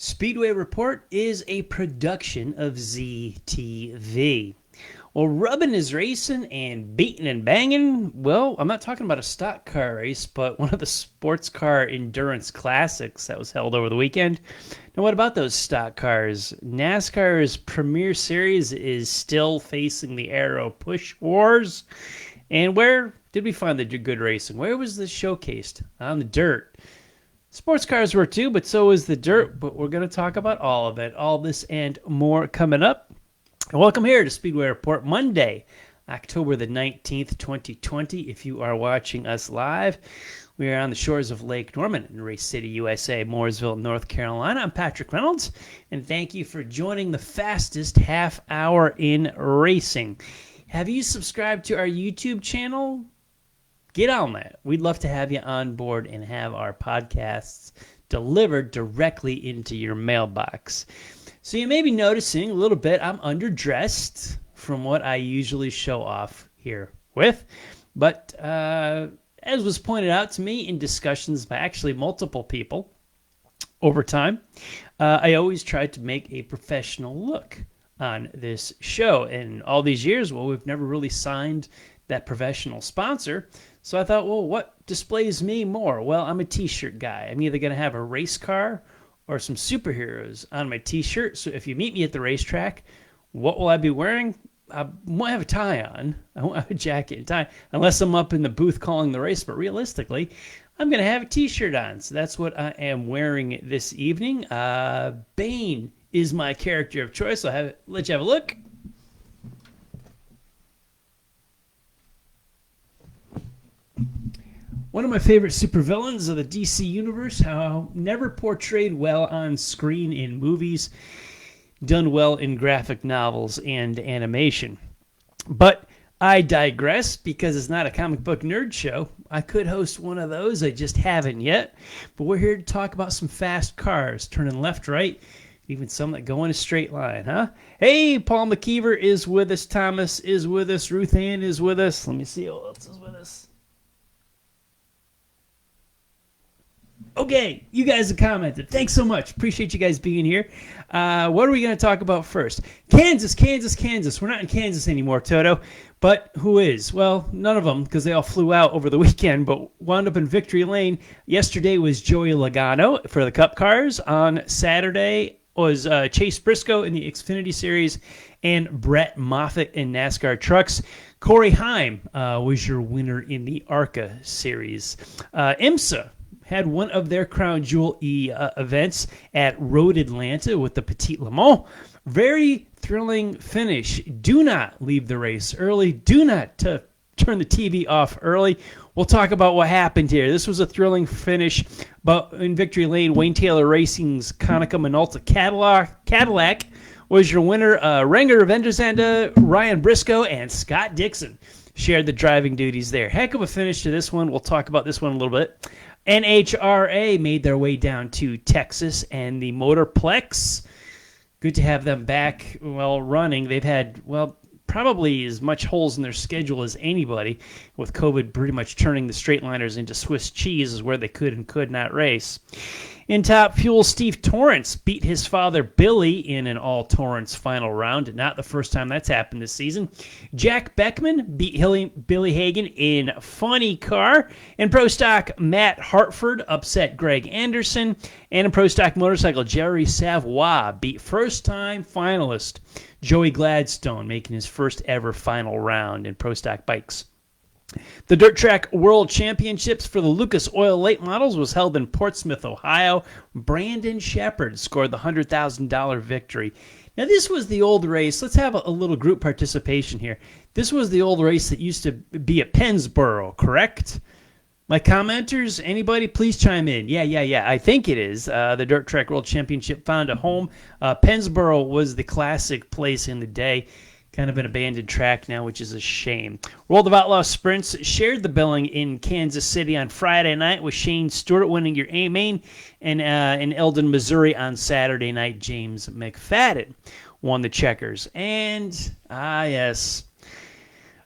Speedway Report is a production of ZTV. Well, rubbing is racing and beating and banging. Well, I'm not talking about a stock car race, but one of the sports car endurance classics that was held over the weekend. Now, what about those stock cars? NASCAR's Premier Series is still facing the Aero Push Wars. And where did we find the good racing? Where was this showcased? On the dirt. Sports cars were too, but so is the dirt. But we're going to talk about all of it. All this and more coming up. Welcome here to Speedway Report, Monday, October the 19th, 2020. If you are watching us live, we are on the shores of Lake Norman in Race City, USA, Mooresville, North Carolina. I'm Patrick Reynolds, and thank you for joining the fastest half hour in racing. Have you subscribed to our YouTube channel? Get on that. We'd love to have you on board and have our podcasts delivered directly into your mailbox. So you may be noticing a little bit I'm underdressed from what I usually show off here with. But as was pointed out to me in discussions by actually multiple people over time, I always try to make a professional look on this show. And all these years, well, we've never really signed that professional sponsor. So I thought, well, what displays me more? Well, I'm a t-shirt guy. I'm either going to have a race car or some superheroes on my t-shirt. So if you meet me at the racetrack, what will I be wearing? I won't have a tie on. I won't have a jacket and tie unless I'm up in the booth calling the race. But realistically, I'm going to have a t-shirt on. So that's what I am wearing this evening. Bane is my character of choice. I'll let you have a look. One of my favorite supervillains of the DC universe, how never portrayed well on screen in movies, done well in graphic novels and animation. But I digress because it's not a comic book nerd show. I could host one of those, I just haven't yet. But we're here to talk about some fast cars, turning left, right, even some that go in a straight line, huh? Hey, Paul McKeever is with us, Thomas is with us, Ruth Ann is with us. Let me see who else is with us. Okay, you guys have commented. Thanks so much. Appreciate you guys being here. What are we going to talk about first? Kansas. We're not in Kansas anymore, Toto. But who is? Well, none of them, because they all flew out over the weekend, but wound up in Victory Lane. Yesterday was Joey Logano for the Cup cars. On Saturday was Chase Briscoe in the Xfinity Series and Brett Moffitt in NASCAR trucks. Corey Heim was your winner in the ARCA Series. IMSA had one of their crown jewel events at Road Atlanta with the Petite Le Mans. Very thrilling finish. Do not leave the race early. Do not turn the TV off early. We'll talk about what happened here. This was a thrilling finish, but in Victory Lane, Wayne Taylor Racing's Konica Minolta Cadillac was your winner. Renger Vendrzanda, Ryan Briscoe, and Scott Dixon shared the driving duties there. Heck of a finish to this one. We'll talk about this one a little bit. NHRA made their way down to Texas and the Motorplex. Good to have them back, running. They've had, probably as much holes in their schedule as anybody, with COVID pretty much turning the straight liners into Swiss cheese is where they could and could not race. In Top Fuel, Steve Torrence beat his father Billy in an all-Torrence final round. Not the first time that's happened this season. Jack Beckman beat Billy Hagan in Funny Car. In Pro Stock, Matt Hartford upset Greg Anderson. And in Pro Stock Motorcycle, Jerry Savoy beat first-time finalist Joey Gladstone, making his first ever final round in Pro Stock Bikes. The Dirt Track World Championships for the Lucas Oil Late Models was held in Portsmouth, Ohio. Brandon Shepard scored the $100,000 victory. Now, this was the old race. Let's have a little group participation here. This was the old race that used to be at Pennsboro, correct? My commenters, anybody, please chime in. Yeah. I think it is. The Dirt Track World Championship found a home. Pennsboro was the classic place in the day. Kind of an abandoned track now, which is a shame. World of Outlaw Sprints shared the billing in Kansas City on Friday night with Shane Stewart winning your A-Main, and in Eldon, Missouri on Saturday night, James McFadden won the checkers. And, yes,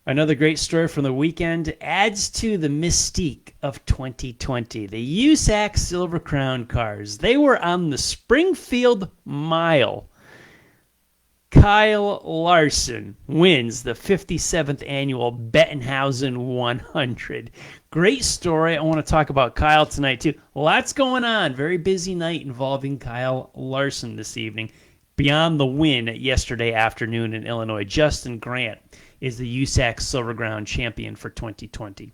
Another great story from the weekend adds to the mystique of 2020. The USAC Silver Crown cars. They were on the Springfield Mile. Kyle Larson wins the 57th annual Bettenhausen 100. Great story. I want to talk about Kyle tonight, too. Lots going on. Very busy night involving Kyle Larson this evening. Beyond the win yesterday afternoon in Illinois, Justin Grant is the USAC Silver Crown champion for 2020.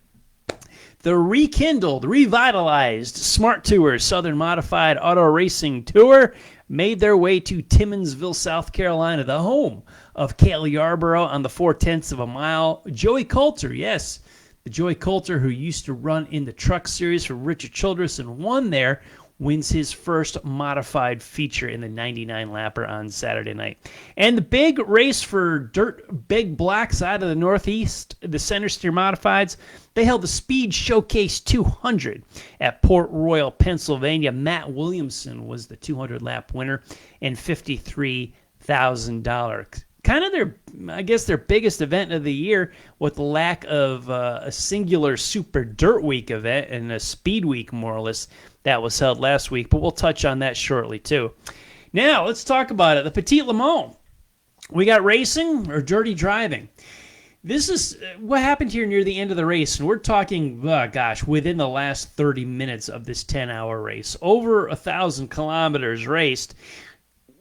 The rekindled, revitalized Smart Tour Southern Modified Auto Racing Tour made their way to Timmonsville, South Carolina, the home of Cale Yarborough on the 4/10 of a mile. Joey Coulter, yes, the Joey Coulter who used to run in the Truck Series for Richard Childress and won there, wins his first modified feature in the 99-lapper on Saturday night. And the big race for dirt big block side of the Northeast, the Center Steer Modifieds, they held the Speed Showcase 200 at Port Royal, Pennsylvania. Matt Williamson was the 200-lap winner and $53,000. Kind of their biggest event of the year, with the lack of a singular Super Dirt Week event and a Speed Week, more or less, that was held last week. But we'll touch on that shortly, too. Now, let's talk about it. The Petite Le Mans. We got racing or dirty driving. This is what happened here near the end of the race, and we're talking, within the last 30 minutes of this 10-hour race. Over 1,000 kilometers raced.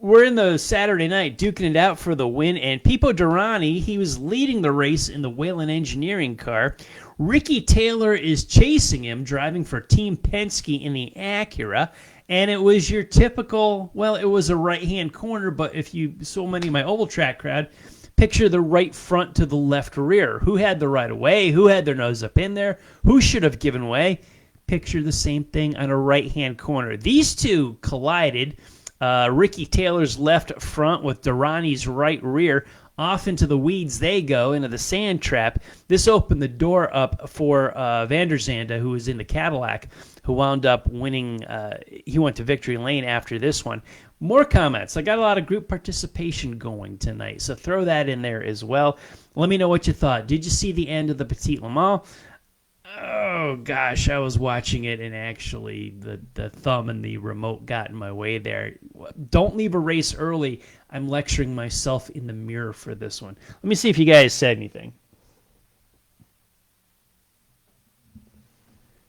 We're in the Saturday night, duking it out for the win, and Pipo Derani, he was leading the race in the Whelen Engineering car. Ricky Taylor is chasing him, driving for Team Penske in the Acura, and it was your typical, it was a right-hand corner, but if you, so many of my oval track crowd, picture the right front to the left rear. Who had the right of way? Who had their nose up in there? Who should have given way? Picture the same thing on a right-hand corner. These two collided. Ricky Taylor's left front with Durrani's right rear. Off into the weeds they go, into the sand trap. This opened the door up for Van der Zande, who was in the Cadillac, who wound up winning. He went to victory lane after this one. More comments. I got a lot of group participation going tonight, so throw that in there as well. Let me know what you thought. Did you see the end of the Petite Le Mans? Oh, gosh, I was watching it, and actually the thumb and the remote got in my way there. Don't leave a race early. I'm lecturing myself in the mirror for this one. Let me see if you guys said anything.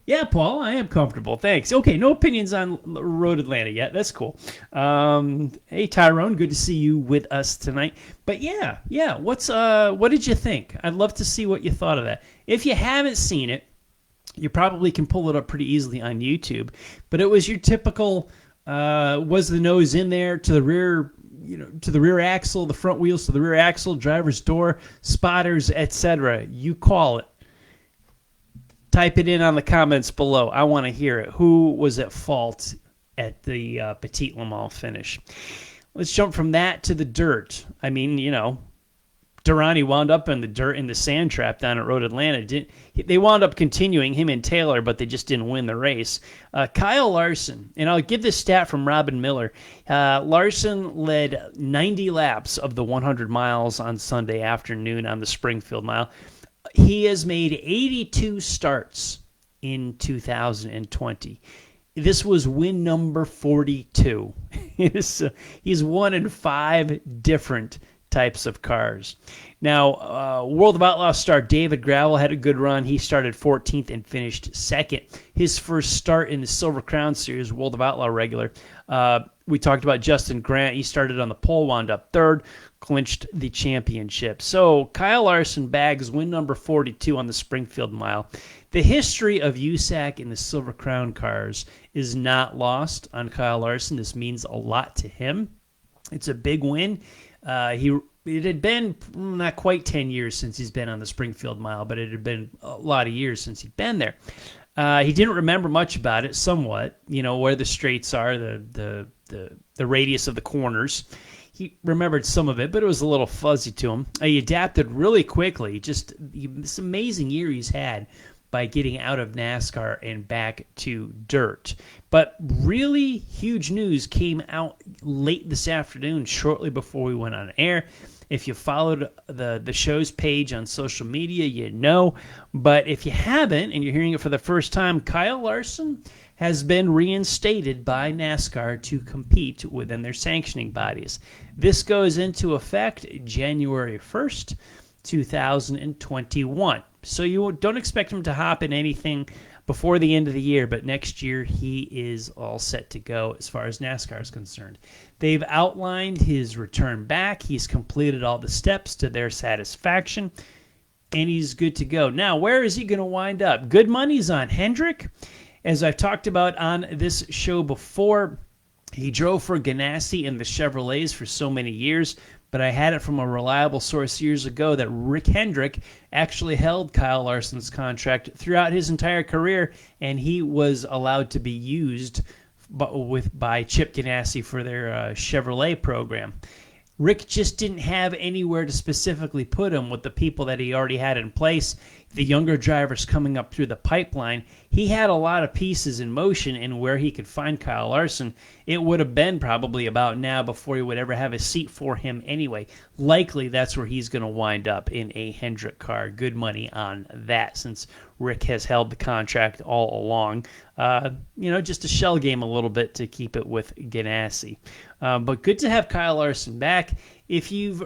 Yeah, Paul, I am comfortable. Thanks. Okay, no opinions on Road Atlanta yet. That's cool. Hey, Tyrone, good to see you with us tonight. But yeah, what did you think? I'd love to see what you thought of that. If you haven't seen it, you probably can pull it up pretty easily on YouTube. But it was your typical, was the nose in there to the rear, to the rear axle, the front wheels to the rear axle, driver's door, spotters, etc. You call it. Type it in on the comments below. I want to hear it. Who was at fault at the Petite Le Mans finish? Let's jump from that to the dirt. I mean, Durrani wound up in the dirt in the sand trap down at Road Atlanta. They wound up continuing, him and Taylor, but they just didn't win the race. Kyle Larson, and I'll give this stat from Robin Miller. Larson led 90 laps of the 100 miles on Sunday afternoon on the Springfield Mile. He has made 82 starts in 2020. This was win number 42. He's won in 5 different types of cars. Now, World of Outlaws star David Gravel had a good run. He started 14th and finished 2nd. His first start in the Silver Crown Series, World of Outlaw regular. We talked about Justin Grant. He started on the pole, wound up 3rd, clinched the championship. So Kyle Larson bags win number 42 on the Springfield Mile. The history of USAC in the Silver Crown cars is not lost on Kyle Larson. This means a lot to him. It's a big win. It had been not quite 10 years since he's been on the Springfield Mile, but it had been a lot of years since he'd been there. He didn't remember much about it, somewhat, where the straights are, the radius of the corners. He remembered some of it, but it was a little fuzzy to him. He adapted really quickly. Just this amazing year he's had by getting out of NASCAR and back to dirt. But really huge news came out late this afternoon, shortly before we went on air, If you followed the show's page on social media, you know. But if you haven't and you're hearing it for the first time, Kyle Larson has been reinstated by NASCAR to compete within their sanctioning bodies. This goes into effect January 1st, 2021. So you don't expect him to hop in anything before the end of the year, but next year he is all set to go as far as NASCAR is concerned. They've outlined his return back. He's completed all the steps to their satisfaction, and he's good to go. Now, where is he going to wind up? Good money's on Hendrick. As I've talked about on this show before, he drove for Ganassi in the Chevrolets for so many years, but I had it from a reliable source years ago that Rick Hendrick actually held Kyle Larson's contract throughout his entire career, and he was allowed to be used by Chip Ganassi for their Chevrolet program. Rick just didn't have anywhere to specifically put him with the people that he already had in place, the younger drivers coming up through the pipeline. He had a lot of pieces in motion, and where he could find Kyle Larson, it would have been probably about now before he would ever have a seat for him anyway. Likely that's where he's going to wind up, in a Hendrick car. Good money on that, since Rick has held the contract all along. Just a shell game a little bit to keep it with Ganassi. But good to have Kyle Larson back. If you've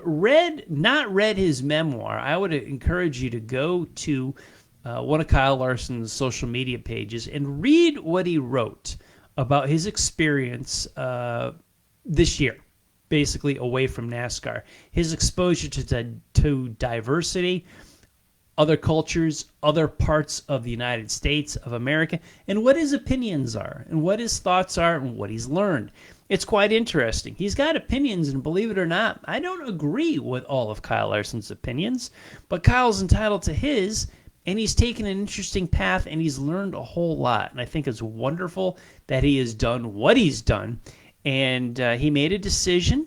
not read his memoir, I would encourage you to go to one of Kyle Larson's social media pages and read what he wrote about his experience this year, basically away from NASCAR. His exposure to diversity, other cultures, other parts of the United States of America, and what his opinions are, and what his thoughts are, and what he's learned. It's quite interesting. He's got opinions, and believe it or not, I don't agree with all of Kyle Larson's opinions, but Kyle's entitled to his, and he's taken an interesting path, and he's learned a whole lot. And I think it's wonderful that he has done what he's done, and he made a decision.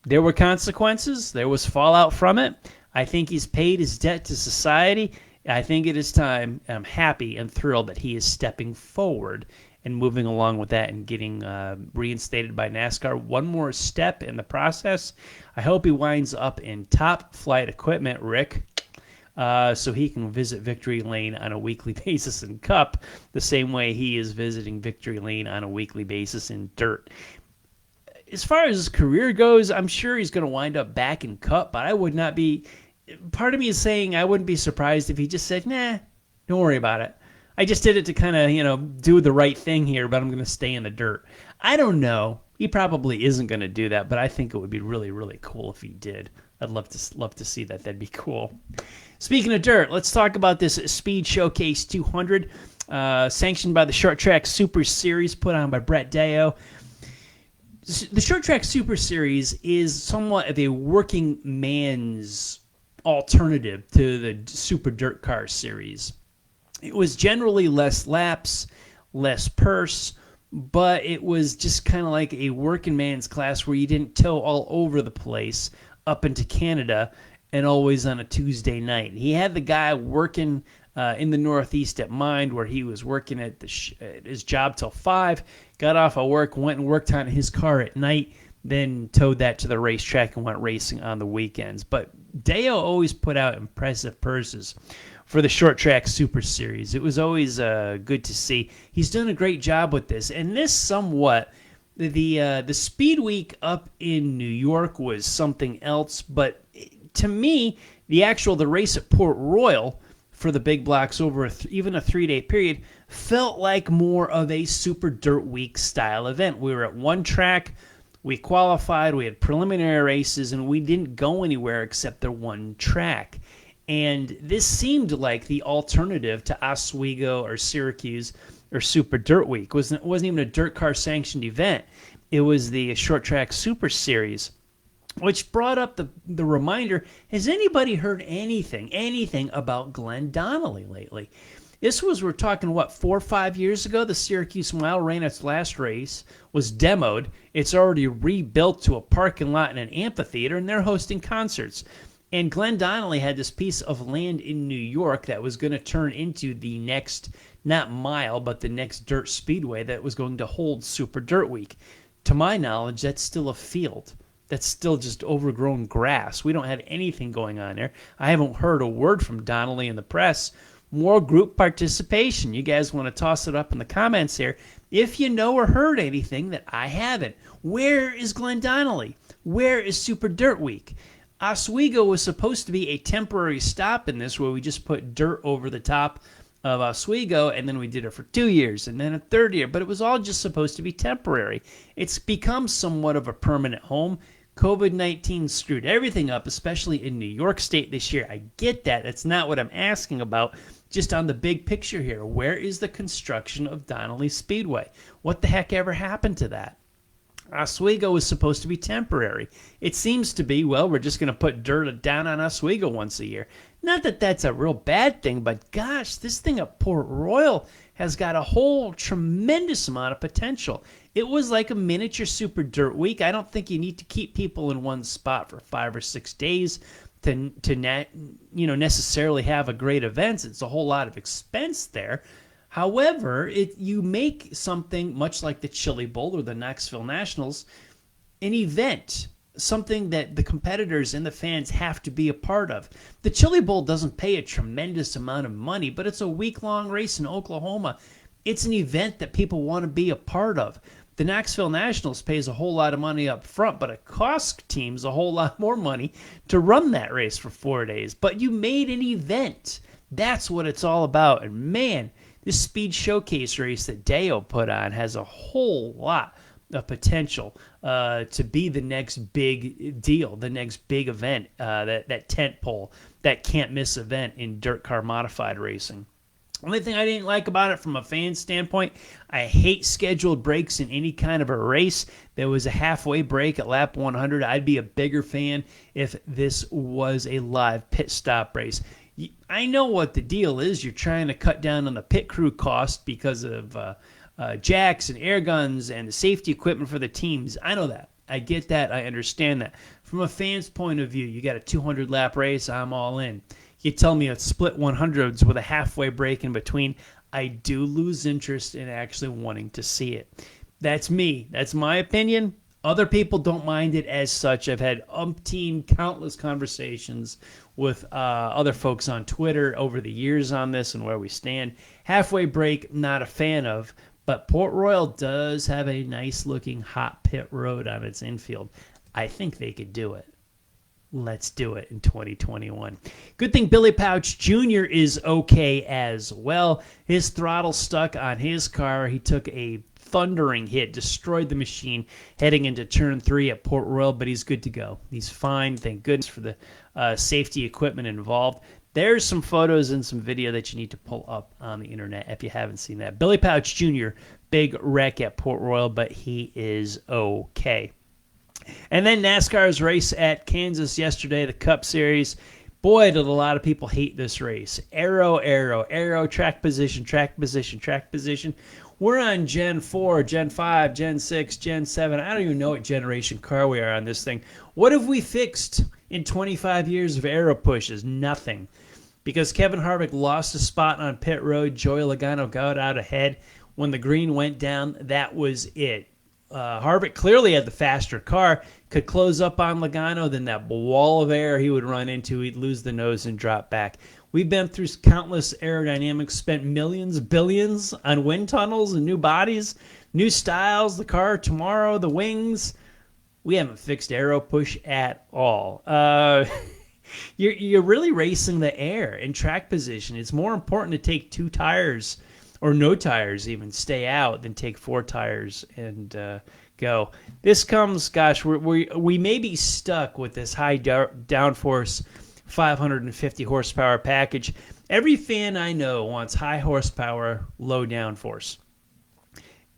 There were consequences. There was fallout from it. I think he's paid his debt to society. I think it is time. I'm happy and thrilled that he is stepping forward and moving along with that and getting reinstated by NASCAR. One more step in the process. I hope he winds up in top flight equipment, Rick, so he can visit Victory Lane on a weekly basis in Cup, the same way he is visiting Victory Lane on a weekly basis in Dirt. As far as his career goes, I'm sure he's going to wind up back in Cup, but I would not be... Part of me is saying I wouldn't be surprised if he just said, nah, don't worry about it. I just did it to kind of, do the right thing here, but I'm going to stay in the dirt. I don't know. He probably isn't going to do that, but I think it would be really, really cool if he did. I'd love to see that. That'd be cool. Speaking of dirt, let's talk about this Speed Showcase 200, sanctioned by the Short Track Super Series, put on by Brett Deyo. The Short Track Super Series is somewhat of a working man's alternative to the Super Dirt Car Series. It was generally less laps, less purse, but it was just kind of like a working man's class where you didn't tow all over the place up into Canada and always on a Tuesday night. He had the guy working in the Northeast at Mind, where he was working at his job till 5, got off of work, went and worked on his car at night, then towed that to the racetrack and went racing on the weekends. But Deyo always put out impressive purses for the Short Track Super Series. It was always good to see. He's done a great job with this. And this somewhat, the Speed Week up in New York was something else. But to me, the race at Port Royal for the big blocks over even a 3-day period felt like more of a Super Dirt Week style event. We were at one track. We qualified, we had preliminary races, and we didn't go anywhere except the one track. And this seemed like the alternative to Oswego or Syracuse or Super Dirt Week. It wasn't even a dirt car sanctioned event. It was the Short Track Super Series, which brought up the reminder, has anybody heard anything about Glenn Donnelly lately? We're talking, 4 or 5 years ago? The Syracuse Mile ran its last race, was demoed. It's already rebuilt to a parking lot and an amphitheater, and they're hosting concerts. And Glenn Donnelly had this piece of land in New York that was going to turn into the next, not mile, but the next dirt speedway that was going to hold Super Dirt Week. To my knowledge, that's still a field. that's still just overgrown grass. We don't have anything going on there. I haven't heard a word from Donnelly in the press. More group participation. You guys want to toss it up in the comments here if you know or heard anything that I haven't. Where is Glenn Donnelly? Where is Super Dirt Week? Oswego was supposed to be a temporary stop in this where we just put dirt over the top of Oswego, and then we did it for 2 years and then a third year, but it was all just supposed to be temporary. It's become somewhat of a permanent home. COVID-19 screwed everything up, especially in New York State this year. I get that. That's not what I'm asking about. Just on the big picture here, where is the construction of Donnelly Speedway? What the heck ever happened to that? Oswego was supposed to be temporary. It seems to be, well, we're just going to put dirt down on Oswego once a year. Not that that's a real bad thing, but gosh, this thing at Port Royal has got a whole tremendous amount of potential. It was like a miniature Super Dirt Week. I don't think you need to keep people in one spot for 5 or 6 days to necessarily have a great event. It's a whole lot of expense there. However, you make something much like the Chili Bowl or the Knoxville Nationals an event, something that the competitors and the fans have to be a part of. The Chili Bowl doesn't pay a tremendous amount of money, but it's a week-long race in Oklahoma. It's an event that people want to be a part of. The Knoxville Nationals pays a whole lot of money up front, but it costs teams a whole lot more money to run that race for 4 days. But you made an event. That's what it's all about. And man, this Speed Showcase race that Deo put on has a whole lot of potential to be the next big deal, the next big event, that tent pole, that can't miss event in dirt car modified racing. Only thing I didn't like about it from a fan standpoint, I hate scheduled breaks in any kind of a race. There was a halfway break at lap 100. I'd be a bigger fan if this was a live pit stop race. I know what the deal is. You're trying to cut down on the pit crew cost because of jacks and air guns and the safety equipment for the teams. I know that. I get that. I understand that. From a fan's point of view, you got a 200-lap race, I'm all in. You tell me it's split 100s with a halfway break in between, I do lose interest in actually wanting to see it. That's me. That's my opinion. Other people don't mind it as such. I've had countless conversations with other folks on Twitter over the years on this and where we stand. Halfway break, not a fan of, but Port Royal does have a nice-looking hot pit road on its infield. I think they could do it. Let's do it in 2021. Good thing Billy Pouch Jr. is okay as well. His throttle stuck on his car. He took a thundering hit, destroyed the machine heading into turn 3 at Port Royal, but he's good to go. He's fine. Thank goodness for the safety equipment involved. There's some photos and some video that you need to pull up on the internet if you haven't seen that. Billy Pouch Jr., big wreck at Port Royal, but he is okay. And then NASCAR's race at Kansas yesterday, the Cup Series. Boy, did a lot of people hate this race. Arrow, track position. We're on Gen 4, Gen 5, Gen 6, Gen 7. I don't even know what generation car we are on this thing. What have we fixed in 25 years of arrow pushes? Nothing. Because Kevin Harvick lost a spot on pit road, Joey Logano got out ahead. When the green went down, that was it. Harvick clearly had the faster car, could close up on Logano, then that wall of air he would run into, he'd lose the nose and drop back. We've been through countless aerodynamics, spent millions, billions on wind tunnels and new bodies, new styles, the car tomorrow, the wings. We haven't fixed aero push at all. You're really racing the air in track position. It's more important to take 2 tires or no tires even, stay out, than take 4 tires and go. This comes, gosh, we may be stuck with this high downforce 550 horsepower package. Every fan I know wants high horsepower, low downforce.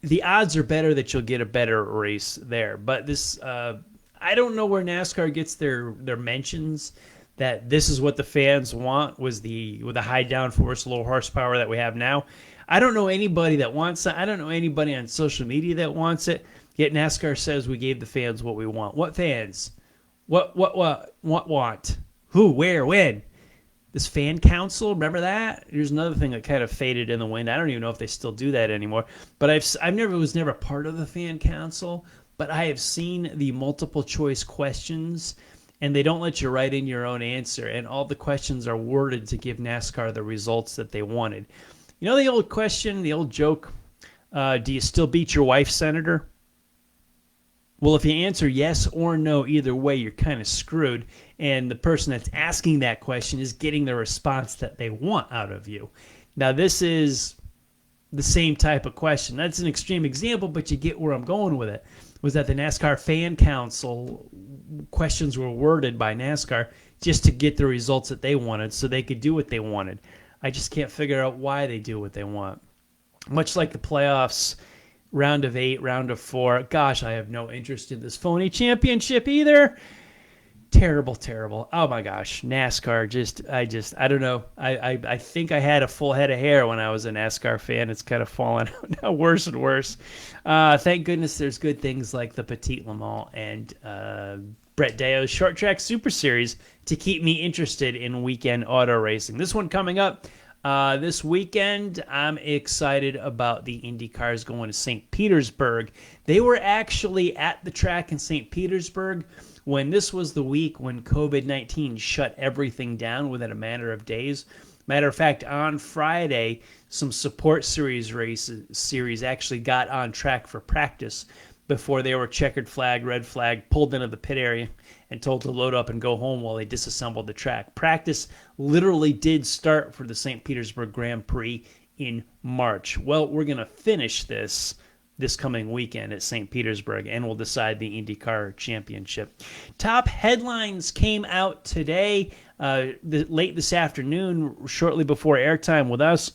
The odds are better that you'll get a better race there. But this, I don't know where NASCAR gets their mentions that this is what the fans want, with the high downforce, low horsepower that we have now. I don't know anybody that wants that. I don't know anybody on social media that wants it. Yet NASCAR says we gave the fans what we want. What fans? What want? Who? Where? When? This fan council, remember that? Here's another thing that kind of faded in the wind. I don't even know if they still do that anymore. But I was never part of the fan council. but I have seen the multiple choice questions, and they don't let you write in your own answer, and all the questions are worded to give NASCAR the results that they wanted. You know the old question, the old joke, do you still beat your wife, Senator? Well, if you answer yes or no either way, you're kind of screwed, and the person that's asking that question is getting the response that they want out of you. Now, this is the same type of question. That's an extreme example, but you get where I'm going with it. Was that the NASCAR Fan Council questions were worded by NASCAR just to get the results that they wanted so they could do what they wanted. I just can't figure out why they do what they want. Much like the playoffs, round of 8, round of 4. Gosh, I have no interest in this phony championship either. Terrible, terrible. Oh my gosh, NASCAR. I don't know. I think I had a full head of hair when I was a NASCAR fan. It's kind of fallen out now, worse and worse. Thank goodness there's good things like the Petite Le Mans and Brett Deo's Short Track Super Series to keep me interested in weekend auto racing. This one coming up this weekend, I'm excited about the Indy cars going to St. Petersburg. They were actually at the track in St. Petersburg when this was the week when COVID-19 shut everything down within a matter of days. Matter of fact, on Friday, some support series actually got on track for practice before they were checkered flag, red flag, pulled into the pit area and told to load up and go home while they disassembled the track. Practice literally did start for the St. Petersburg Grand Prix in March. Well, we're going to finish this coming weekend at St. Petersburg, and we'll decide the IndyCar Championship. Top headlines came out today, late this afternoon, shortly before airtime with us.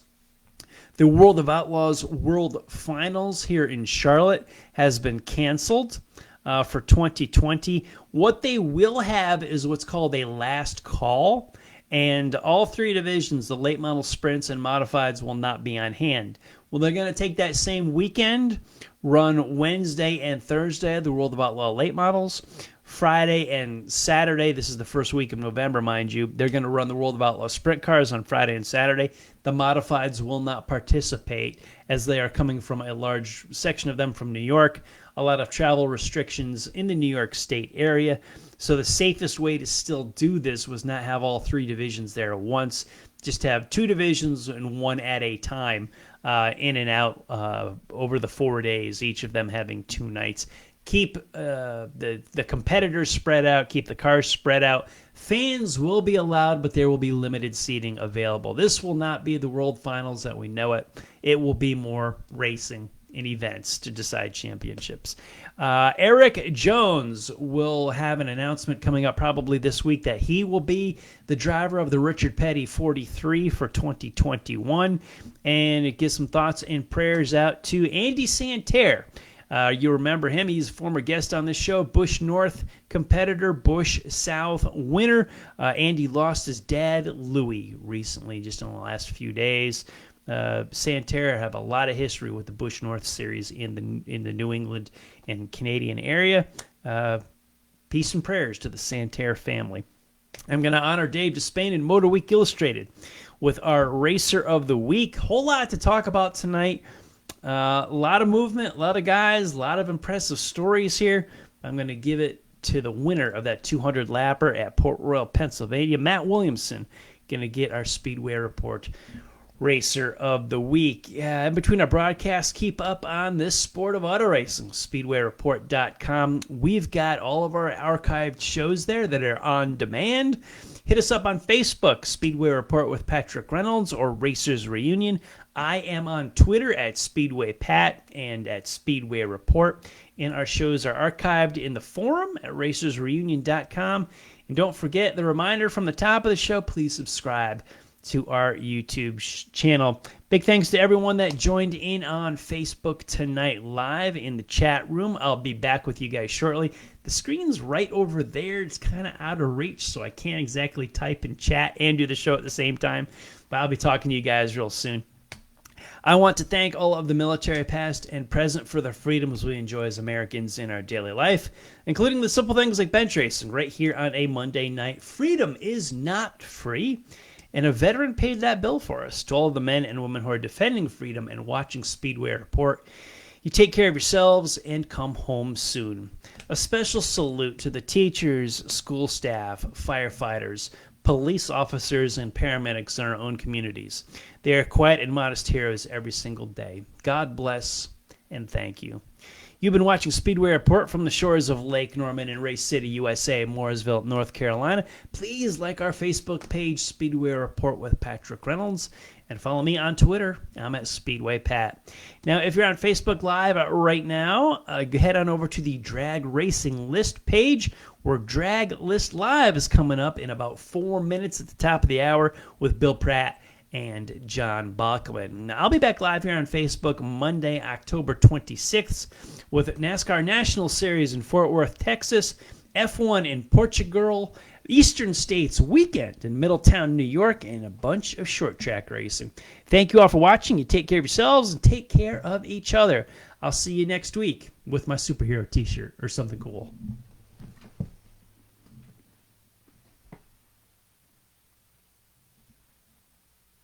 The World of Outlaws World Finals here in Charlotte has been canceled for 2020. What they will have is what's called a last call, and all 3 divisions, the late model sprints and modifieds, will not be on hand. Well, they're going to take that same weekend, run Wednesday and Thursday, the World of Outlaw late models. Friday and Saturday, this is the first week of November, mind you, they're going to run the World of Outlaw sprint cars on Friday and Saturday. The modifieds will not participate as they are coming from a large section of them from New York. A lot of travel restrictions in the New York State area. So the safest way to still do this was not have all 3 divisions there at once. Just have 2 divisions and 1 at a time in and out over the 4 days, each of them having 2 nights. Keep the competitors spread out, keep the cars spread out. Fans will be allowed, but there will be limited seating available. This will not be the World Finals that we know it. It will be more racing and events to decide championships. Eric Jones will have an announcement coming up probably this week that he will be the driver of the Richard Petty 43 for 2021. And it gives some thoughts and prayers out to Andy Santerre. You remember him. He's a former guest on this show. Busch North competitor, Busch South winner. Andy lost his dad, Louis, recently, just in the last few days. Santerre have a lot of history with the Busch North Series in the New England and Canadian area. Peace and prayers to the Santerre family. I'm going to honor Dave Despain and Motor Week Illustrated with our Racer of the Week. Whole lot to talk about tonight. A lot of movement, a lot of guys, a lot of impressive stories here. I'm going to give it to the winner of that 200 lapper at Port Royal, Pennsylvania, Matt Williamson. Going to get our Speedway Report Racer of the Week. In between our broadcasts, keep up on this sport of auto racing, SpeedwayReport.com. We've got all of our archived shows there that are on demand. Hit us up on Facebook, Speedway Report with Patrick Reynolds or Racers Reunion. I am on Twitter at Speedway Pat and at Speedway Report. And our shows are archived in the forum at racersreunion.com. And don't forget the reminder from the top of the show, please subscribe to our YouTube channel. Big thanks to everyone that joined in on Facebook tonight live in the chat room. I'll be back with you guys shortly. The screen's right over there. It's kind of out of reach, so I can't exactly type and chat and do the show at the same time. But I'll be talking to you guys real soon. I want to thank all of the military past and present for the freedoms we enjoy as Americans in our daily life, including the simple things like bench racing right here on a Monday night. Freedom is not free, and a veteran paid that bill for us. To all of the men and women who are defending freedom and watching Speedway Report, You take care of yourselves and come home soon. A special salute to the teachers, school staff, firefighters, police officers, and paramedics in our own communities. They are quiet and modest heroes every single day. God bless and thank you. You've been watching Speedway Report from the shores of Lake Norman in Race City, USA, Mooresville, North Carolina. Please like our Facebook page, Speedway Report with Patrick Reynolds, and follow me on Twitter. I'm at Speedway Pat. Now, if you're on Facebook Live right now, head on over to the Drag Racing List page, where Drag List Live is coming up in about 4 minutes at the top of the hour with Bill Pratt and John Bachman. Now, I'll be back live here on Facebook Monday, October 26th with NASCAR National Series in Fort Worth, Texas, F1 in Portugal, Eastern States Weekend in Middletown, New York, and a bunch of short track racing. Thank you all for watching. You take care of yourselves and take care of each other. I'll see you next week with my superhero t-shirt or something cool.